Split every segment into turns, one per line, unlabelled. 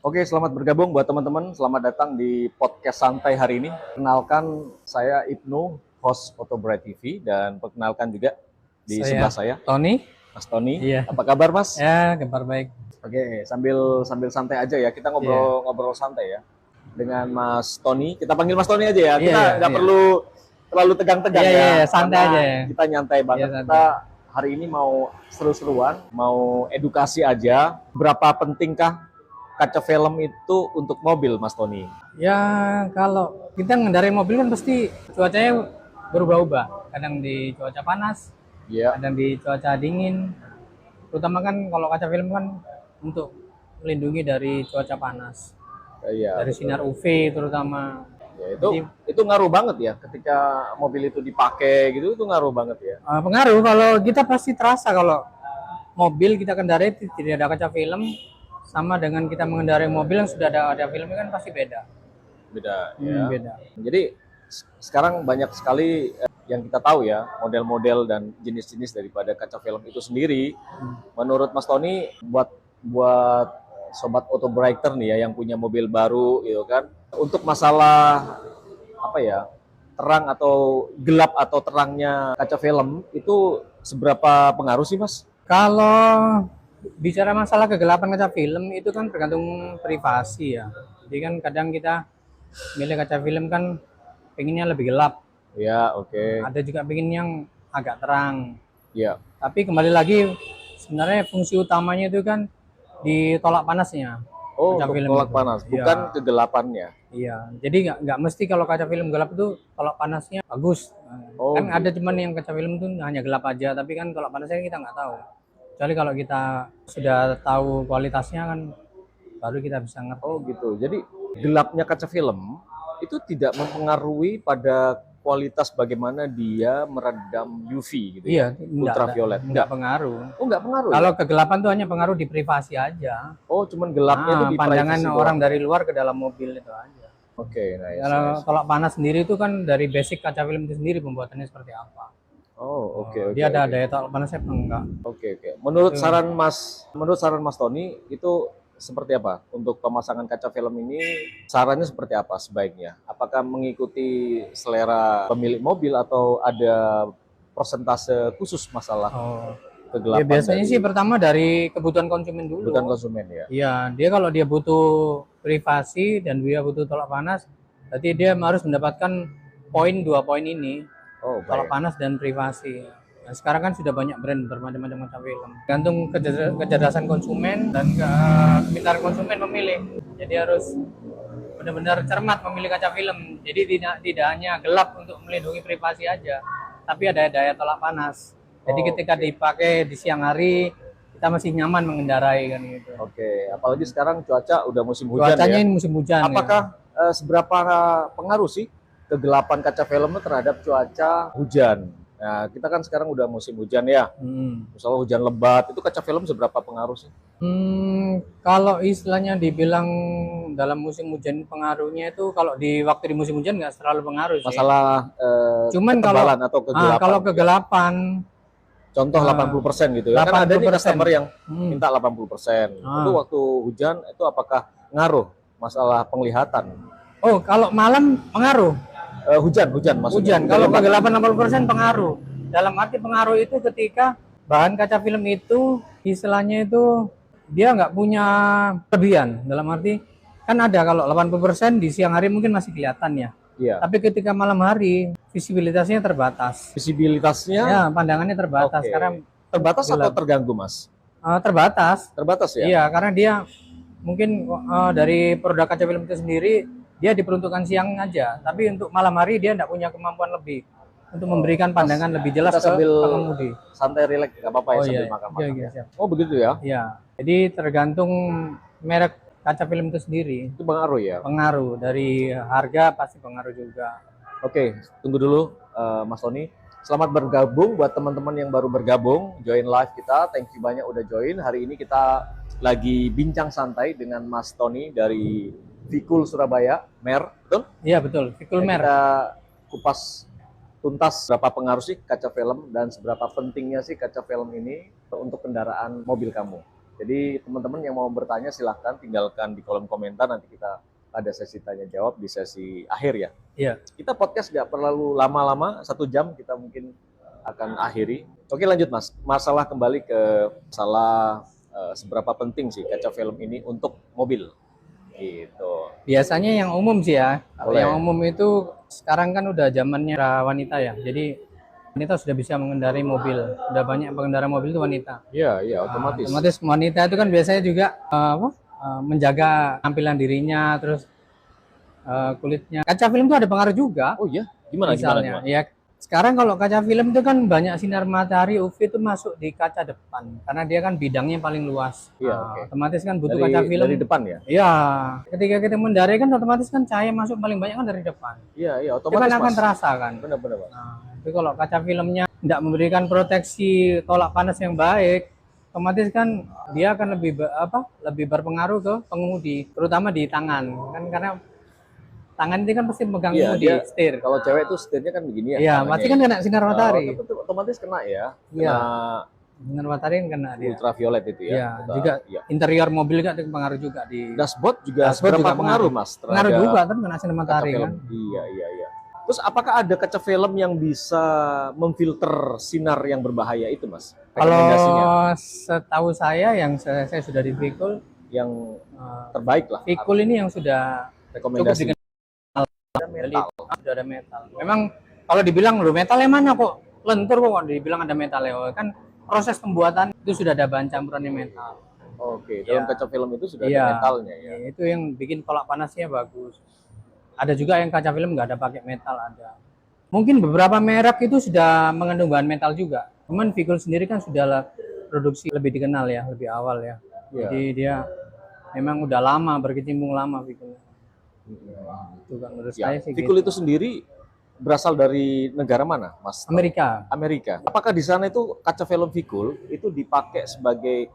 Oke, selamat bergabung buat teman-teman. Selamat datang di podcast santai hari ini. Kenalkan, saya Ibnu, host Photo Bright TV, dan perkenalkan juga di sebelah saya,
Tony.
Mas Tony.
Iya.
Apa kabar, Mas?
Ya, kabar baik.
Oke, sambil santai aja ya. Kita ngobrol santai ya dengan Mas Tony. Kita panggil Mas Tony aja ya. Kita nggak perlu terlalu tegang-tegang ya.
Iya, santai aja ya.
Kita nyantai banget.
Santai.
Kita hari ini mau seru-seruan, mau edukasi aja. Berapa pentingkah kaca film itu untuk mobil, Mas Tony?
Ya, kalau kita mengendarai mobil kan pasti cuacanya berubah-ubah. Kadang di cuaca panas, kadang di cuaca dingin. Terutama kan kalau kaca film kan untuk melindungi dari cuaca panas. Dari sinar UV terutama.
Ya, itu ngaruh banget ya ketika mobil itu dipakai gitu, itu ngaruh banget ya.
Pengaruh, kalau kita pasti terasa kalau mobil kita kendarai tidak ada kaca film, sama dengan kita mengendarai mobil yang sudah ada filmnya kan pasti beda. Beda.
Jadi sekarang banyak sekali yang kita tahu ya, model-model dan jenis-jenis daripada kaca film itu sendiri. Menurut Mas Tony, buat sobat auto brighter nih ya yang punya mobil baru gitu kan, untuk masalah apa ya, terang atau gelap atau terangnya kaca film itu seberapa pengaruh sih, Mas?
Kalau bicara masalah kegelapan kaca film itu kan tergantung privasi ya. Jadi kan kadang kita milih kaca film kan pengennya lebih gelap.
Ya, oke.
Ada juga pengen yang agak terang.
Iya.
Tapi kembali lagi sebenarnya fungsi utamanya itu kan di tolak panasnya.
Oh, tolak panas, bukan kegelapannya.
Iya, jadi nggak mesti kalau kaca film gelap itu tolak panasnya bagus. Kan ada cuman yang kaca film itu hanya gelap aja, tapi kan tolak panasnya kita nggak tahu. Kecuali kalau kita sudah tahu kualitasnya kan baru kita bisa ngerti.
Oh gitu. Jadi gelapnya kaca film itu tidak mempengaruhi pada kualitas bagaimana dia meredam UV gitu.
Iya,
ultraviolet.
Enggak pengaruh.
Oh, enggak pengaruh.
Kalau kegelapan tuh hanya pengaruh di privasi aja.
Oh, cuman gelapnya itu di
pandangan
privasi
orang
doang.
dari luar ke dalam mobil itu aja.
Oke, nice.
Kalau tolak panas sendiri itu kan dari basic kaca film itu sendiri pembuatannya seperti apa.
Oh, oke.
Dia ada daya tolak panasnya apa enggak?
Oke. Menurut saran Mas Tony itu seperti apa untuk pemasangan kaca film ini? Sarannya seperti apa sebaiknya? Apakah mengikuti selera pemilik mobil atau ada persentase khusus masalah kegelapan?
Ya biasanya sih pertama dari kebutuhan konsumen dulu.
Kebutuhan konsumen ya.
Iya, dia kalau dia butuh privasi dan dia butuh tolak panas, berarti dia harus mendapatkan dua poin ini. Tolak panas dan privasi. Nah, sekarang kan sudah banyak brand bermacam-macam kaca film. Gantung kecerdasan konsumen dan kepintaran konsumen memilih. Jadi harus benar-benar cermat memilih kaca film. Jadi tidak hanya gelap untuk melindungi privasi aja, tapi ada daya tolak panas. Jadi ketika dipakai di siang hari kita masih nyaman mengendarai kan gitu.
Oke, apalagi sekarang cuaca udah musim hujan.
Cuacanya ini musim hujan.
Apakah seberapa pengaruh sih kegelapan kaca film terhadap cuaca hujan? Nah, kita kan sekarang udah musim hujan ya. Misalnya hujan lebat, itu kaca film seberapa pengaruh sih?
Kalau istilahnya dibilang dalam musim hujan pengaruhnya itu kalau di waktu di musim hujan nggak terlalu pengaruh sih.
Masalah
cuman
ketebalan atau kegelapan.
Kalau kegelapan,
contoh 80% gitu ya. Kan ada nih customer yang minta 80%. Itu waktu hujan itu apakah ngaruh masalah penglihatan?
Oh, kalau malam pengaruh.
Hujan maksudnya.
Hujan. Kalau kegelapan 80% pengaruh. Dalam arti pengaruh itu ketika bahan kaca film itu istilahnya itu dia nggak punya kelebihan. Dalam arti kan ada kalau 80% di siang hari mungkin masih kelihatan ya.
Iya.
Tapi ketika malam hari visibilitasnya terbatas.
Visibilitasnya?
Ya, pandangannya terbatas. Karena
terbatas atau terganggu, Mas?
Terbatas.
Terbatas ya?
Iya, karena dia mungkin dari produk kaca film itu sendiri dia diperuntukkan siang aja, tapi untuk malam hari dia tidak punya kemampuan lebih untuk memberikan pandangan lebih jelas ke pengemudi.
Santai, rileks, nggak apa-apa ya sambil makan-makan.
Iya.
Oh begitu ya?
Iya. Jadi tergantung merek kaca film itu sendiri.
Itu pengaruh ya?
Pengaruh dari harga pasti pengaruh juga.
Oke, tunggu dulu Mas Tony. Selamat bergabung buat teman-teman yang baru bergabung, join live kita. Thank you banyak udah join. Hari ini kita lagi bincang santai dengan Mas Tony dari Vikul Surabaya, Mer, betul?
Iya betul, Vikul Mer.
Kita kupas tuntas berapa pengaruh sih kaca film dan seberapa pentingnya sih kaca film ini untuk kendaraan mobil kamu. Jadi teman-teman yang mau bertanya silahkan tinggalkan di kolom komentar, nanti kita ada sesi tanya jawab di sesi akhir ya.
Iya.
Kita podcast nggak perlu lama-lama, 1 jam kita mungkin akan akhiri. Oke, lanjut Mas. Masalah kembali ke masalah seberapa penting sih kaca film ini untuk mobil. Gitu.
Biasanya yang umum sih ya.
Boleh.
Yang umum itu sekarang kan udah zamannya wanita ya. Jadi wanita sudah bisa mengendarai mobil. Udah banyak pengendara mobil itu wanita.
Iya, iya, otomatis.
Otomatis wanita itu kan biasanya juga menjaga tampilan dirinya, terus kulitnya. Kaca film itu ada pengaruh juga.
Oh iya, gimana
Misalnya,
gimana?
ya sekarang kalau kaca film itu kan banyak sinar matahari UV itu masuk di kaca depan karena dia kan bidangnya paling luas.
Iya,
Nah,
oke.
otomatis kan butuh
Dari,
kaca film.
dari depan ya?
Iya, ketika kita mengendarai kan otomatis kan cahaya masuk paling banyak kan dari depan.
Iya, iya,
Itu
otomatis
kan akan
Mas.
terasa kan.
Benar-benar Mas.
Nah, itu kalau kaca filmnya tidak memberikan proteksi tolak panas yang baik, otomatis kan dia akan lebih berpengaruh ke pengemudi, terutama di tangan kan, karena tangan itu kan pasti megang
Iya,
kemudi,
dia
setir.
kalau cewek tuh setirnya kan begini ya.
Iya,
tangannya
pasti
ya.
kan kena sinar matahari.
Otomatis kena ya.
Iya.
Kena
Sinar matahari kan kena dia.
ultraviolet itu ya.
Iya, juga
Iya.
interior mobil kan pengaruh juga di
Dashboard juga
Dashboard
seberapa
juga
pengaruh Mas?
pengaruh
terhadap
juga kan kena sinar
kaca
matahari
film?
kan.
Iya, iya, iya. Terus apakah ada kaca film yang bisa memfilter sinar yang berbahaya itu Mas? Rekomendasinya
Kalau setahu saya yang saya sudah di Vikul,
yang terbaik lah.
Vikul ini yang sudah cukup
Rekomendasi.
metal. Sudah ada metal. Memang kalau dibilang lo metal yang mana kok lentur kok dibilang ada metal ya, kan proses pembuatan itu sudah ada bahan campurannya metal.
Oke, dalam
Iya.
kaca film itu sudah
Iya.
ada metalnya ya.
Itu yang bikin tolak panasnya bagus. Ada juga yang kaca film nggak ada pakai metal, ada. Mungkin beberapa merek itu sudah mengandung bahan metal juga. Cuman Vikul sendiri kan sudah produksi lebih dikenal ya, lebih awal ya.
Iya.
Jadi dia memang udah lama berkecimpung lama Vikul. Itu kan menurut
Ya,
saya sih.
Vikul
gitu.
itu sendiri berasal dari negara mana, Mas?
Amerika.
Amerika. Apakah di sana itu kaca film Vikul itu dipakai sebagai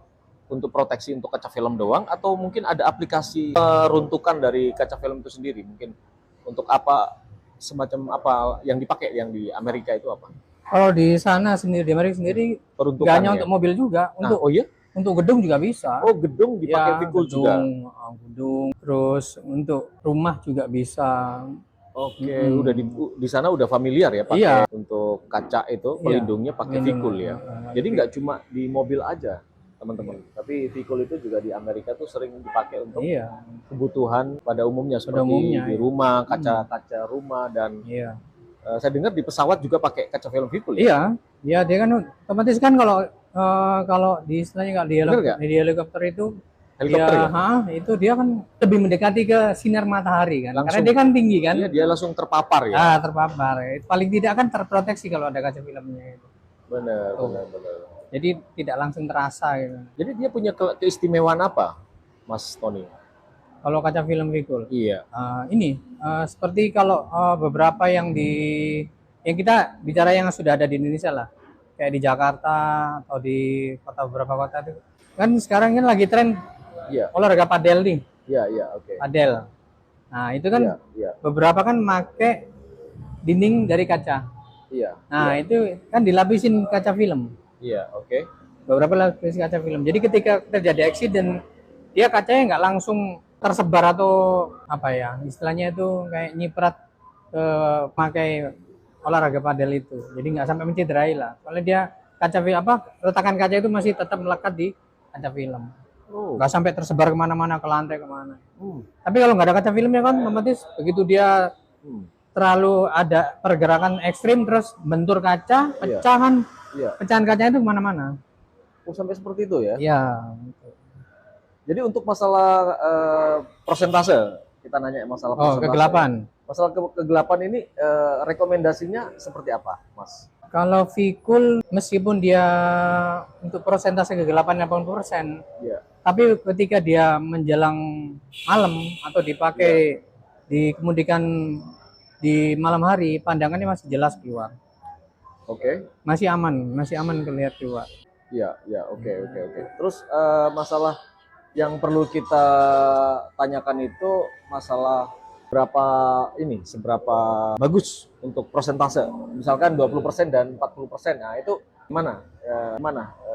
untuk proteksi untuk kaca film doang, atau mungkin ada aplikasi peruntukan dari kaca film itu sendiri? Mungkin untuk apa, semacam apa yang dipakai yang di Amerika itu apa?
Kalau di sana sendiri, di Amerika sendiri, nggak
Peruntukannya.
hanya untuk mobil juga,
Nah, oh iya?
untuk gedung juga bisa.
Oh, gedung dipakai
Ya,
Vikul juga.
gedung, terus untuk rumah juga bisa.
Oke,
Mm-mm.
udah di sana udah familiar ya pakai
Iya.
untuk kaca itu
Iya,
pelindungnya pakai
pelindung.
Vikul ya. Jadi nggak cuma di mobil aja, teman-teman. Tapi Vikul itu juga di Amerika tuh sering dipakai untuk
Iya,
kebutuhan pada umumnya seperti
umumnya,
di
iya.
rumah, kaca-kaca rumah, dan
iya.
saya dengar di pesawat juga pakai kaca film Vikul ya.
Iya, ya dia kan otomatis kan kalau di istilahnya nggak
Bener nggak?
di helikopter itu
Helikopter ya.
itu dia kan lebih mendekati ke sinar matahari kan.
Langsung.
Karena dia kan tinggi kan.
Iya, dia langsung terpapar ya.
Terpapar. Paling tidak kan terproteksi kalau ada kaca filmnya itu.
Benar,
Oh.
benar, benar.
Jadi tidak langsung terasa gitu.
Jadi dia punya keistimewaan apa, Mas Tony?
Kalau kaca film Vikul.
Iya.
Seperti kalau beberapa yang kita bicara yang sudah ada di Indonesia lah, kayak di Jakarta atau di beberapa kota itu kan sekarang kan lagi tren
Iya.
olahraga padel nih,
Iya, iya, oke.
padel. Nah itu kan
Iya, iya,
beberapa kan make dinding dari kaca.
iya.
Nah itu kan dilapisin kaca film,
Iya, oke.
beberapa lapis kaca film. Jadi ketika terjadi accident, dia kacanya nggak langsung tersebar atau apa ya, istilahnya itu kayak nyiprat ke pakai olahraga padel itu. Jadi nggak sampai mencederai lah. Soalnya dia retakan kaca itu masih tetap melekat di kaca film.
Oh.
Nggak sampai tersebar kemana-mana, ke lantai kemana.
Hmm.
Tapi kalau nggak ada kaca filmnya kan otomatis begitu dia
Hmm.
terlalu ada pergerakan ekstrim terus bentur kaca,
Iya. Iya.
pecahan kacanya itu kemana-mana.
Oh, sampai seperti itu ya.
Iya.
Jadi untuk masalah persentase, kita nanya masalah persentase.
Kegelapan.
Masalah kegelapan ini rekomendasinya seperti apa, Mas?
Kalau Vikul meskipun dia untuk persentase kegelapan 80%,
Iya.
tapi ketika dia menjelang malam atau dipakai dikemudikan di malam hari, pandangannya masih jelas keluar.
Oke.
Masih aman kelihatan keluar.
Iya, iya, oke, oke, oke. Terus masalah yang perlu kita tanyakan itu masalah seberapa bagus untuk persentase. Misalkan 20% dan 40%. Nah, itu Mana?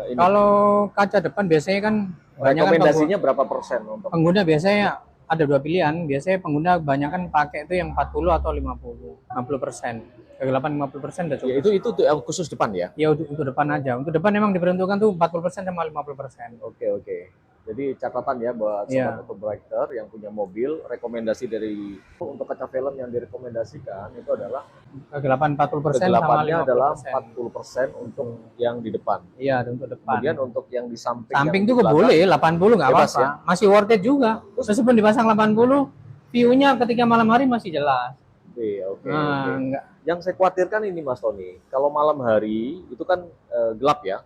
Ini
Kalau kaca depan biasanya kan banyak kan
rekomendasinya berapa persen untuk
pengguna biasanya ada dua pilihan. Biasanya pengguna kebanyakan pakai itu yang 40 atau 50%. Kegelapan 50% udah cukup.
ya, itu khusus depan ya?
Ya untuk depan aja. Untuk depan memang diperuntukkan tuh 40% sama 50%.
Oke. Jadi catatan ya buat
Iya.
sobat autobrighter yang punya mobil, rekomendasi dari untuk kaca film yang direkomendasikan itu adalah
Kegelapan 40% sama
kegelapannya adalah
50%.
40% untuk yang di depan.
Iya, untuk depan.
Kemudian untuk yang di samping
Samping
yang
tuh
di belakang,
boleh 80 nggak
bebas
apa-apa.
ya?
Masih worth it juga. Meskipun dipasang 80, view-nya ketika malam hari masih jelas.
Oke.
Enggak.
Yang saya khawatirkan ini Mas Tony, kalau malam hari itu kan gelap ya,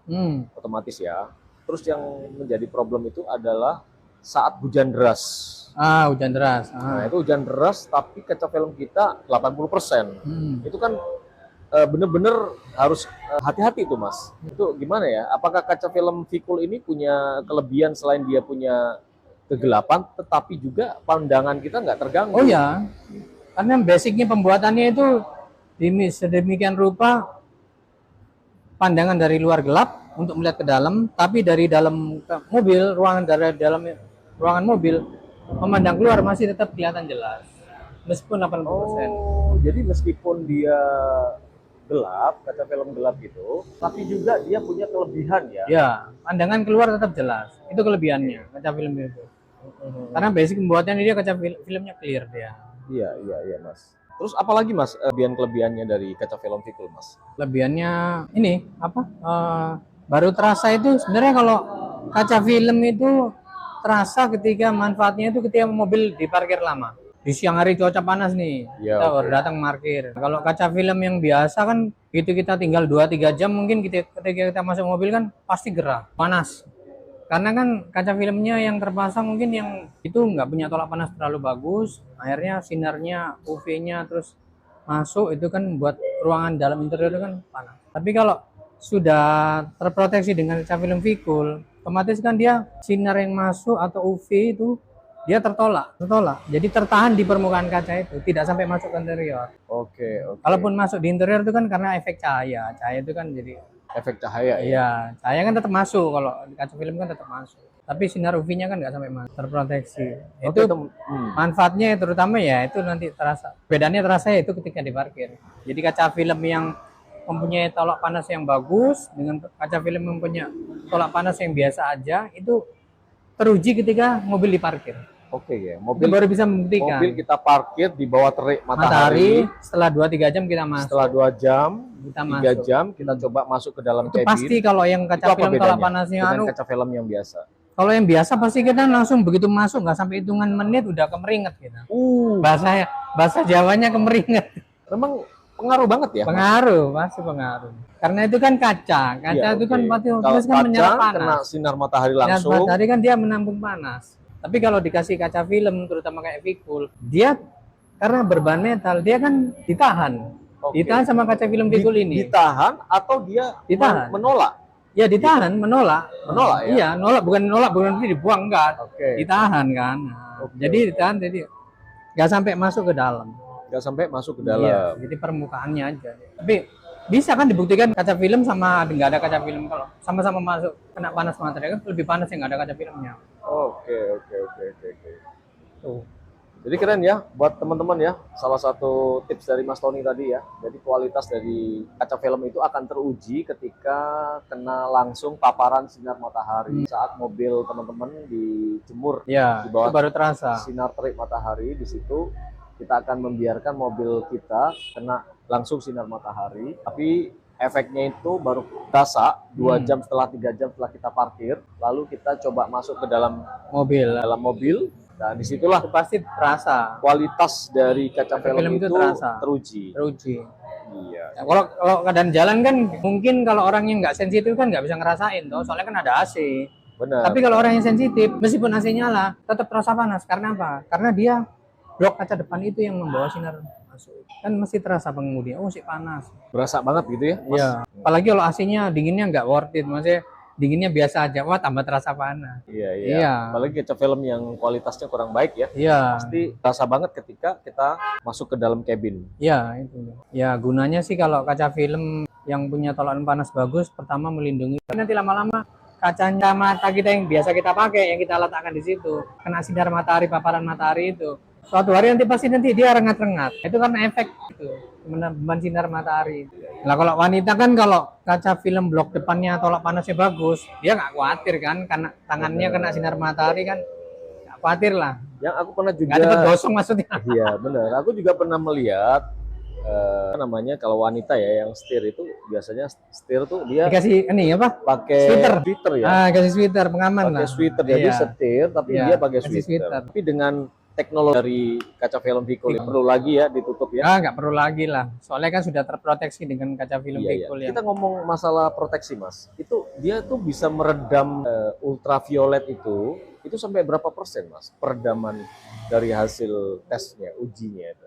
otomatis ya. Terus yang menjadi problem itu adalah saat hujan deras.
Hujan deras.
Nah, itu hujan deras tapi kaca film kita 80%. Itu kan bener-bener harus hati-hati tuh Mas. Itu gimana ya? Apakah kaca film Vicul ini punya kelebihan selain dia punya kegelapan, tetapi juga pandangan kita nggak terganggu?
Oh ya, karena basicnya pembuatannya itu sedemikian rupa pandangan dari luar gelap untuk melihat ke dalam, tapi dari dalam mobil, ruangan mobil memandang keluar masih tetap kelihatan jelas meskipun 80%.
Oh, jadi meskipun dia gelap, kaca film gelap gitu, tapi juga dia punya kelebihan ya?
Ya, pandangan keluar tetap jelas. Itu kelebihannya kaca film itu. Karena basic pembuatannya dia kaca filmnya clear dia.
Iya Mas. Terus apalagi Mas kelebihannya dari kaca film Vicul Mas?
Kelebihannya ini apa? Baru terasa itu sebenarnya kalau kaca film itu terasa ketika manfaatnya itu ketika mobil diparkir lama. Di siang hari cuaca panas nih, kita baru datang parkir. Kalau kaca film yang biasa kan gitu kita tinggal 2-3 jam mungkin ketika kita masuk mobil kan pasti gerah, panas. Karena kan kaca filmnya yang terpasang mungkin yang itu nggak punya tolak panas terlalu bagus, akhirnya sinarnya UV-nya terus masuk itu kan buat ruangan dalam interior itu kan panas. Tapi kalau sudah terproteksi dengan kaca film Vicul, otomatis kan dia sinar yang masuk atau UV itu dia tertolak. Jadi tertahan di permukaan kaca itu, tidak sampai masuk ke interior.
Oke.
Kalaupun masuk di interior itu kan karena efek cahaya itu kan jadi
efek cahaya ya?
Iya, cahaya kan tetap masuk, kalau di kaca film kan tetap masuk. Tapi sinar UV-nya kan nggak sampai masuk, terproteksi. Itu manfaatnya terutama ya itu nanti terasa. Bedanya terasa ya itu ketika diparkir. Jadi kaca film yang mempunyai tolak panas yang bagus dengan kaca film mempunyai tolak panas yang biasa aja itu teruji ketika mobil diparkir.
Oke ya,
mobil baru bisa membuktikan.
Mobil kita parkir di bawah terik matahari.
Setelah 2-3 jam kita masuk.
Setelah 2 jam,
kita
3 jam kita coba masuk ke dalam
itu
cabin.
Pasti kalau yang kaca film tolak panasnya
dengan kaca film yang biasa.
Kalau yang biasa pasti kita langsung begitu masuk nggak sampai hitungan menit udah kemeringet kita. Bahasa Jawanya kemeringet.
Memang pengaruh banget ya?
Pengaruh, pasti pengaruh. Karena itu kan kaca itu kan pasti kan menyerap panas.
Kena sinar matahari langsung.
Sinar matahari kan dia menampung panas. Tapi kalau dikasih kaca film, terutama kayak Vicul, dia karena berbahan metal, dia kan ditahan. Ditahan sama kaca film Vicul ini.
Ditahan atau dia menolak?
Ya ditahan, menolak.
Menolak ya?
Iya, bukan dibuang, enggak. Ditahan kan. Jadi ditahan, jadi nggak sampai masuk ke dalam.
Nggak sampai masuk ke dalam.
Iya, jadi permukaannya aja. Tapi bisa kan dibuktikan kaca film sama nggak ada kaca film, kalau sama-sama masuk kena panas matahari kan lebih panas yang nggak ada kaca filmnya.
Oke. Tuh. Jadi keren ya buat teman-teman ya. Salah satu tips dari Mas Tony tadi ya. Jadi kualitas dari kaca film itu akan teruji ketika kena langsung paparan sinar matahari saat mobil teman-teman dijemur di bawah
itu baru terasa
sinar terik matahari. Di situ kita akan membiarkan mobil kita kena langsung sinar matahari, tapi efeknya itu baru terasa 2 jam setelah 3 jam setelah kita parkir, lalu kita coba masuk ke dalam mobil, dan disitulah
pasti terasa
kualitas dari kaca film itu teruji. Iya.
Kalau keadaan jalan kan mungkin kalau orang yang nggak sensitif kan nggak bisa ngerasain toh, soalnya kan ada AC.
Benar.
Tapi kalau orang yang sensitif, meskipun AC nyala, tetap terasa panas. Karena apa? Karena dia blok kaca depan itu yang membawa sinar masuk. Kan mesti terasa pengemudi, sih panas.
Berasa banget gitu ya, Mas?
Iya. Apalagi kalau AC-nya dinginnya nggak worth it, maksudnya dinginnya biasa aja, wah tambah terasa panas.
Iya. Apalagi kaca film yang kualitasnya kurang baik ya.
Iya.
Pasti terasa banget ketika kita masuk ke dalam cabin.
Iya, itu. Ya gunanya sih kalau kaca film yang punya tolak panas bagus, pertama melindungi. Nanti lama-lama kacanya mata kita yang biasa kita pakai, yang kita letakkan di situ, kena sinar matahari, paparan matahari itu, suatu hari nanti pasti dia rengat-rengat. Itu karena efek itu, beban sinar matahari. Nah kalau wanita kan kalau kaca film blok depannya tolak panasnya bagus, dia nggak khawatir kan, karena tangannya kena sinar matahari kan, nggak khawatir lah.
Yang aku pernah juga.
Nggak cepet gosong maksudnya.
Iya benar. Aku juga pernah melihat namanya kalau wanita ya yang setir itu biasanya setir tuh dia
dikasih ini apa?
Pakai sweater ya.
Kasih sweater pengaman lah.
Pakai sweater jadi setir tapi dia pakai sweater. Tapi dengan teknologi dari kaca film Vicul perlu lagi ya ditutup ya?
Nggak perlu lagi lah. Soalnya kan sudah terproteksi dengan kaca film Vicul ya.
Kita ngomong masalah proteksi Mas. Itu dia tuh bisa meredam ultraviolet itu sampai berapa persen Mas? Peredaman dari hasil tesnya, ujinya itu.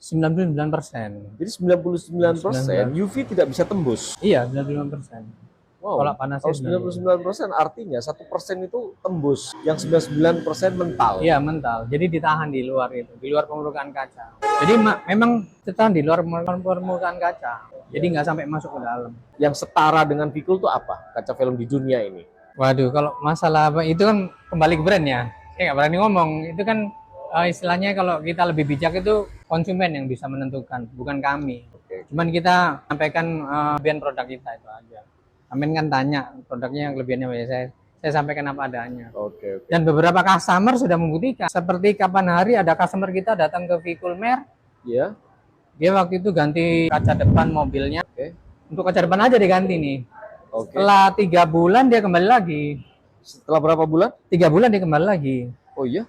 99%.
Jadi 99% UV tidak bisa tembus.
Iya, 99%.
Wow.
Tolak panasnya
99% artinya 1% itu tembus, yang 99% mental.
Iya, mental. Jadi ditahan di luar itu, di luar permukaan kaca. Jadi memang ditahan di luar permukaan kaca. Jadi nggak sampai masuk ke dalam.
Yang setara dengan Vicul itu apa? Kaca film di dunia ini.
Waduh, kalau masalah apa itu kan kembali ke brand ya. Saya nggak berani ngomong. Itu kan istilahnya kalau kita lebih bijak itu konsumen yang bisa menentukan, bukan kami. Cuman kita sampaikan kelebihan produk kita itu aja. Amin kan tanya produknya yang kelebihannya apa ya, saya sampaikan apa adanya. Dan beberapa customer sudah membuktikan. Seperti kapan hari ada customer kita datang ke Vicul Mer.
Iya.
Dia waktu itu ganti kaca depan mobilnya. Untuk kaca depan aja diganti nih. Setelah 3 bulan dia kembali lagi.
Setelah berapa bulan?
3 bulan dia kembali lagi.
Oh iya?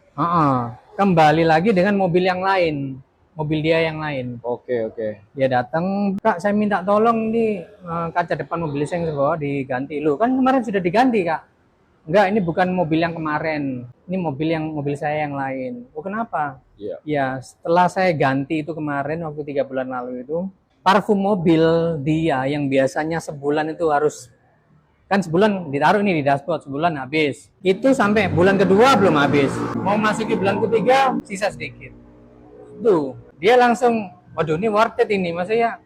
Kembali lagi dengan mobil yang lain, mobil dia yang lain.
Oke.
Dia datang, Kak, saya minta tolong nih kaca depan mobil saya yang sebawa diganti. Loh, kan kemarin sudah diganti, Kak. Enggak, ini bukan mobil yang kemarin. Ini mobil saya yang lain. Oh, kenapa?
Iya.
Ya, setelah saya ganti itu kemarin waktu 3 bulan lalu itu, parfum mobil dia yang biasanya sebulan itu harus kan sebulan ditaruh ini di dashboard, sebulan habis. Itu sampai bulan kedua belum habis. Mau masuki bulan ketiga sisa sedikit. Tuh, dia langsung, waduh ini worth it ini. Maksudnya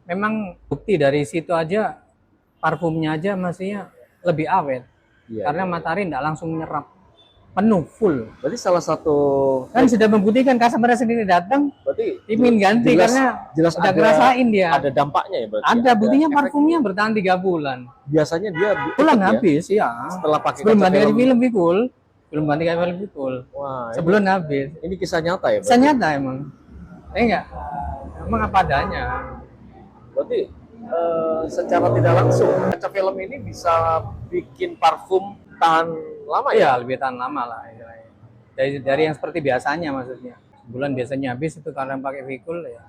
memang bukti dari situ aja parfumnya aja maksudnya lebih awet. Karena matahari tidak langsung menyerap. Penuh, full.
Berarti salah satu
kan sudah membuktikan customer sendiri datang.
Berarti
ingin ganti karena
jelas
udah ngerasain dia.
Ada dampaknya ya berarti.
Ada buktinya parfumnya bertahan 3 bulan.
Biasanya dia
bulan habis ya.
Setelah pakai
sebelum ganti film Vicul, belum ganti film Vicul.
Wah,
sebelum habis.
Ini kisah nyata ya?
Kisah nyata emang. Enggak. Emang apa adanya.
Berarti secara tidak langsung kaca film ini bisa bikin parfum tahan lama ya?
Iya, lebih tahan lama lah. Dari yang seperti biasanya maksudnya. Sebulan biasanya habis itu karena pakai Vicul ya.